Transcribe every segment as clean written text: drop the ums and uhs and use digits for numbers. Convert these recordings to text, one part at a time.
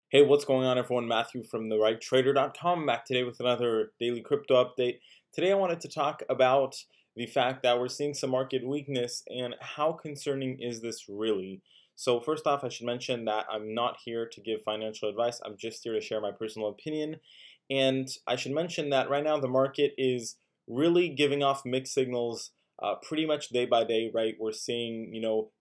Hey, what's going on, everyone? Matthew from therighttrader.com back today with another daily crypto update. Today, I wanted to talk about the fact that we're seeing some market weakness and how concerning is this really? So, first off, I should mention that I'm not here to give financial advice. I'm just here to share my personal opinion. And I should mention that right now the market is really giving off mixed signals pretty much day by day, right? We're seeing,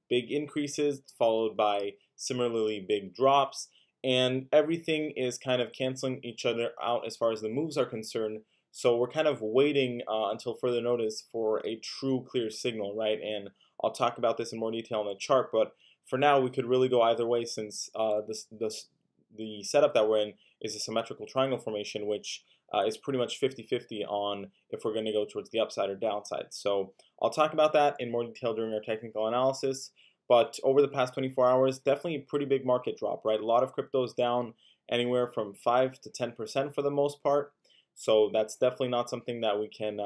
big increases followed by similarly big drops, and everything is kind of canceling each other out as far as the moves are concerned. So we're kind of waiting until further notice for a true clear signal, right? And I'll talk about this in more detail on the chart, but for now we could really go either way since the setup that we're in is a symmetrical triangle formation, which is pretty much 50-50 on if we're going to go towards the upside or downside. So I'll talk about that in more detail during our technical analysis. But over the past 24 hours, definitely a pretty big market drop, right? A lot of cryptos down anywhere from 5 to 10% for the most part. So that's definitely not something that we can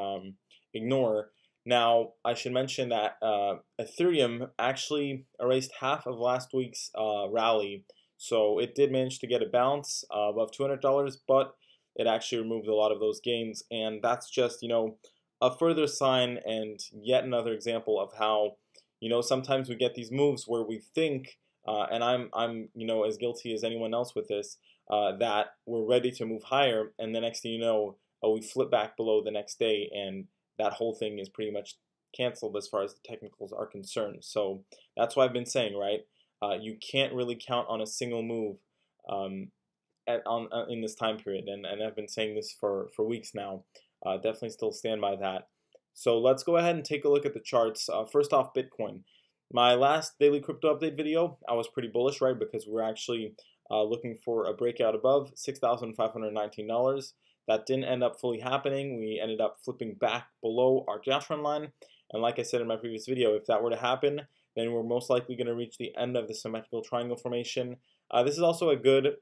ignore. Now, I should mention that Ethereum actually erased half of last week's rally. So it did manage to get a bounce above $200, but it actually removed a lot of those gains. And that's just, a further sign and yet another example of how sometimes we get these moves where we think, and I'm as guilty as anyone else with this, that we're ready to move higher, and the next thing you know, we flip back below the next day, and that whole thing is pretty much canceled as far as the technicals are concerned. So that's why I've been saying, right? You can't really count on a single move in this time period, and I've been saying this for weeks now. Definitely still stand by that. So let's go ahead and take a look at the charts. First off, Bitcoin. My last daily crypto update video, I was pretty bullish, right? Because we were actually looking for a breakout above $6,519. That didn't end up fully happening. We ended up flipping back below our downtrend line. And like I said in my previous video, if that were to happen, then we're most likely going to reach the end of the symmetrical triangle formation. This is also a good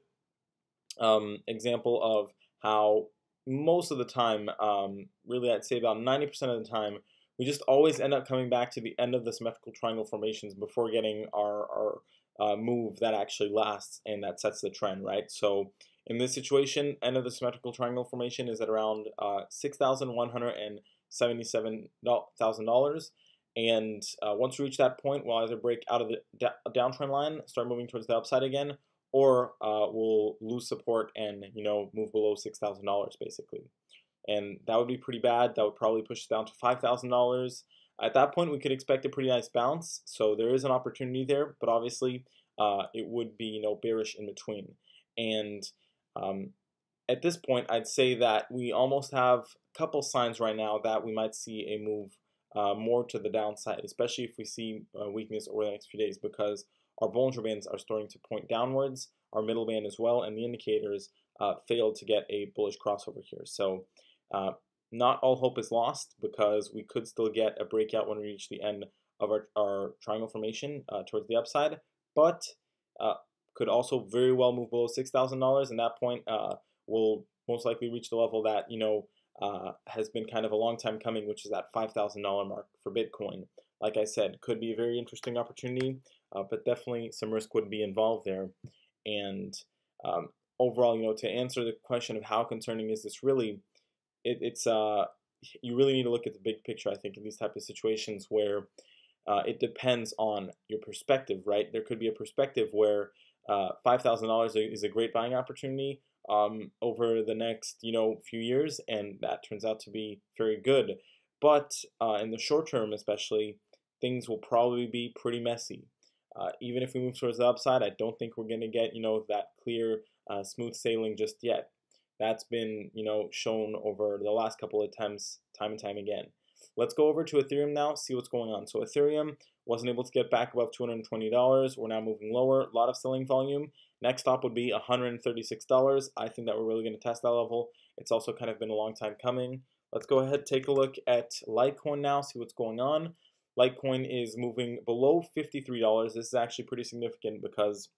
example of how most of the time, really I'd say about 90% of the time, we just always end up coming back to the end of the symmetrical triangle formations before getting our move that actually lasts and that sets the trend, right? So in this situation, end of the symmetrical triangle formation is at around $6,177,000. And once we reach that point, we'll either break out of the downtrend line, start moving towards the upside again, or we'll lose support and move below $6,000 basically, and that would be pretty bad. That would probably push us down to $5,000. At that point, we could expect a pretty nice bounce. So there is an opportunity there, but obviously it would be bearish in between. And at this point, I'd say that we almost have a couple signs right now that we might see a move more to the downside, especially if we see weakness over the next few days, because our Bollinger Bands are starting to point downwards, our middle band as well, and the indicators failed to get a bullish crossover here. So not all hope is lost, because we could still get a breakout when we reach the end of our triangle formation towards the upside, but could also very well move below $6,000, and that point will most likely reach the level that has been kind of a long time coming, which is that $5,000 mark for Bitcoin. Like I said, could be a very interesting opportunity, but definitely some risk would be involved there. And overall, to answer the question of how concerning is this really, it's you really need to look at the big picture, I think, in these type of situations where it depends on your perspective, right? There could be a perspective where $5,000 is a great buying opportunity over the next few years, and that turns out to be very good. But in the short term, especially, things will probably be pretty messy. Even if we move towards the upside, I don't think we're going to get that clear, smooth sailing just yet. That's been shown over the last couple of attempts, time and time again. Let's go over to Ethereum now, see what's going on. So Ethereum wasn't able to get back above $220. We're now moving lower. A lot of selling volume. Next stop would be $136. I think that we're really going to test that level. It's also kind of been a long time coming. Let's go ahead, take a look at Litecoin now, see what's going on. Litecoin is moving below $53. This is actually pretty significant because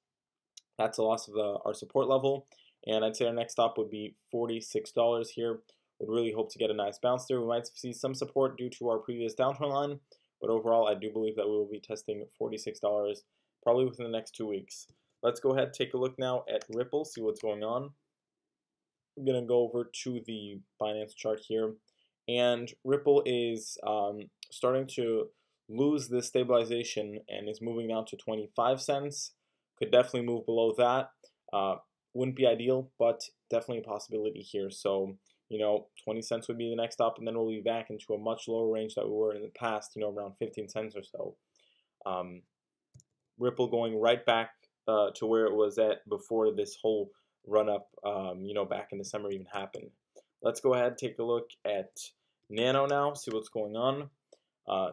that's a loss of our support level. And I'd say our next stop would be $46 here. Would really hope to get a nice bounce there. We might see some support due to our previous downtrend line, but overall, I do believe that we will be testing $46 probably within the next 2 weeks. Let's go ahead and take a look now at Ripple, see what's going on. I'm going to go over to the Binance chart here, and Ripple is starting to lose this stabilization and is moving down to 25 cents. Could definitely move below that. Wouldn't be ideal, but definitely a possibility here. So, 20 cents would be the next stop, and then we'll be back into a much lower range that we were in the past, around 15 cents or so. Ripple going right back to where it was at before this whole run up, back in December even happened. Let's go ahead and take a look at Nano now, see what's going on.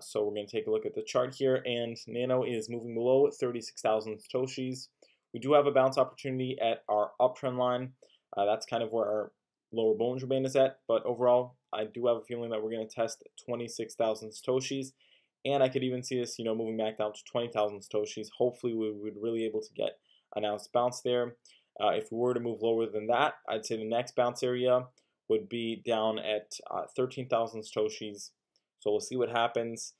So we're going to take a look at the chart here, and Nano is moving below 36,000 Satoshis. We do have a bounce opportunity at our uptrend line. That's kind of where our lower Bollinger Band is at, but overall, I do have a feeling that we're going to test 26,000 Satoshis, and I could even see this, moving back down to 20,000 Satoshis. Hopefully, we would really able to get a nice bounce there. If we were to move lower than that, I'd say the next bounce area would be down at 13,000 Satoshis. So we'll see what happens.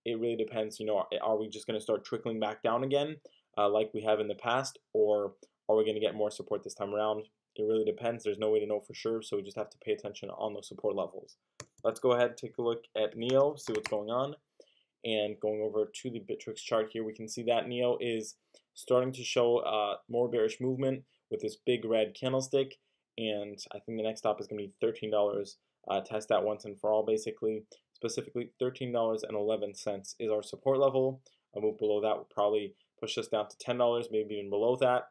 It really depends, are we just going to start trickling back down again like we have in the past, or are we going to get more support this time around? It really depends. There's no way to know for sure, so we just have to pay attention on those support levels. Let's go ahead and take a look at NEO, see what's going on. And going over to the Bittrex chart here, we can see that NEO is starting to show more bearish movement with this big red candlestick. And I think the next stop is going to be $13. Test that once and for all, basically. Specifically, $13.11 is our support level. A move below that will probably push us down to $10, maybe even below that.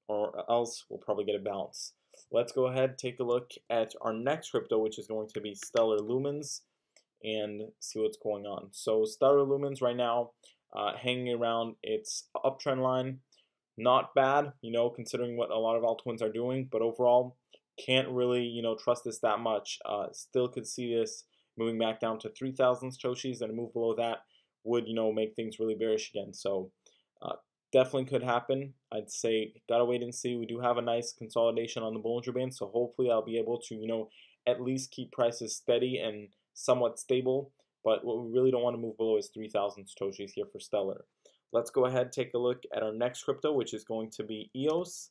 Or else we'll probably get a bounce. Let's go ahead and take a look at our next crypto, which is going to be Stellar Lumens, and see what's going on. So Stellar Lumens right now hanging around its uptrend line. Not bad, considering what a lot of altcoins are doing, but overall can't really, trust this that much. Still could see this moving back down to 3,000 Satoshis, and a move below that would, make things really bearish again. So definitely could happen. I'd say gotta wait and see. We do have a nice consolidation on the Bollinger Band, so hopefully I'll be able to, at least keep prices steady and somewhat stable. But what we really don't want to move below is 3,000 Satoshis here for Stellar. Let's go ahead and take a look at our next crypto, which is going to be EOS,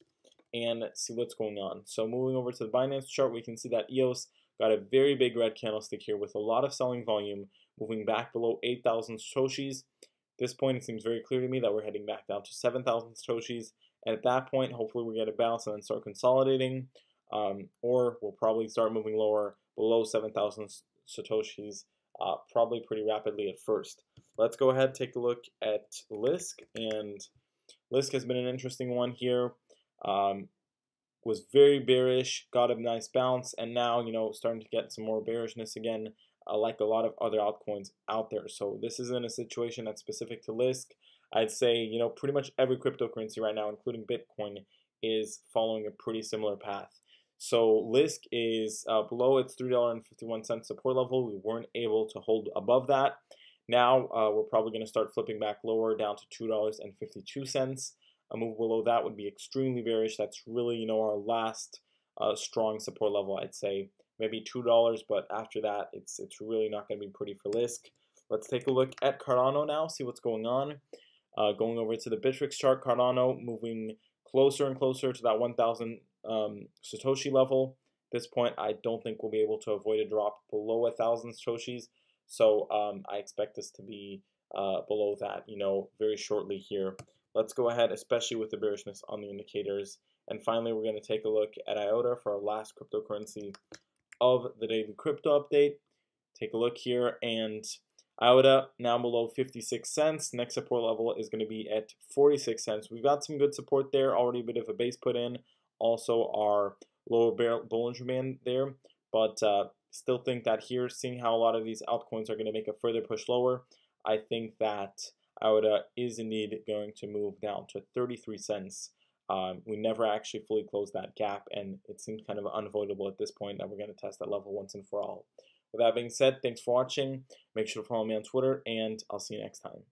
and see what's going on. So moving over to the Binance chart, we can see that EOS got a very big red candlestick here with a lot of selling volume, moving back below 8,000 Satoshis. At this point, it seems very clear to me that we're heading back down to 7,000 Satoshis. And at that point, hopefully we get a bounce and then start consolidating, or we'll probably start moving lower below 7,000 Satoshis, probably pretty rapidly at first. Let's go ahead and take a look at Lisk, and Lisk has been an interesting one here. Was very bearish, got a nice bounce, and now, starting to get some more bearishness again, like a lot of other altcoins out there. So this isn't a situation that's specific to Lisk. I'd say, pretty much every cryptocurrency right now, including Bitcoin, is following a pretty similar path. So Lisk is below its $3.51 support level. We weren't able to hold above that. Now we're probably going to start flipping back lower down to $2.52. A move below that would be extremely bearish. That's really, our last strong support level, I'd say. Maybe $2, but after that, it's really not going to be pretty for Lisk. Let's take a look at Cardano now, see what's going on. Going over to the Bittrex chart, Cardano moving closer and closer to that 1,000 Satoshi level. At this point, I don't think we'll be able to avoid a drop below 1,000 Satoshis. So I expect this to be below that, very shortly here. Let's go ahead, especially with the bearishness on the indicators. And finally, we're going to take a look at IOTA for our last cryptocurrency of the daily crypto update. Take a look here, and IOTA now below 56 cents. Next support level is going to be at 46 cents. We've got some good support there, already a bit of a base put in. Also our lower Bollinger Band there, but still think that here, seeing how a lot of these altcoins are going to make a further push lower, I think that IOTA is indeed going to move down to 33 cents. We never actually fully closed that gap, and it seems kind of unavoidable at this point that we're going to test that level once and for all. With that being said, thanks for watching. Make sure to follow me on Twitter, and I'll see you next time.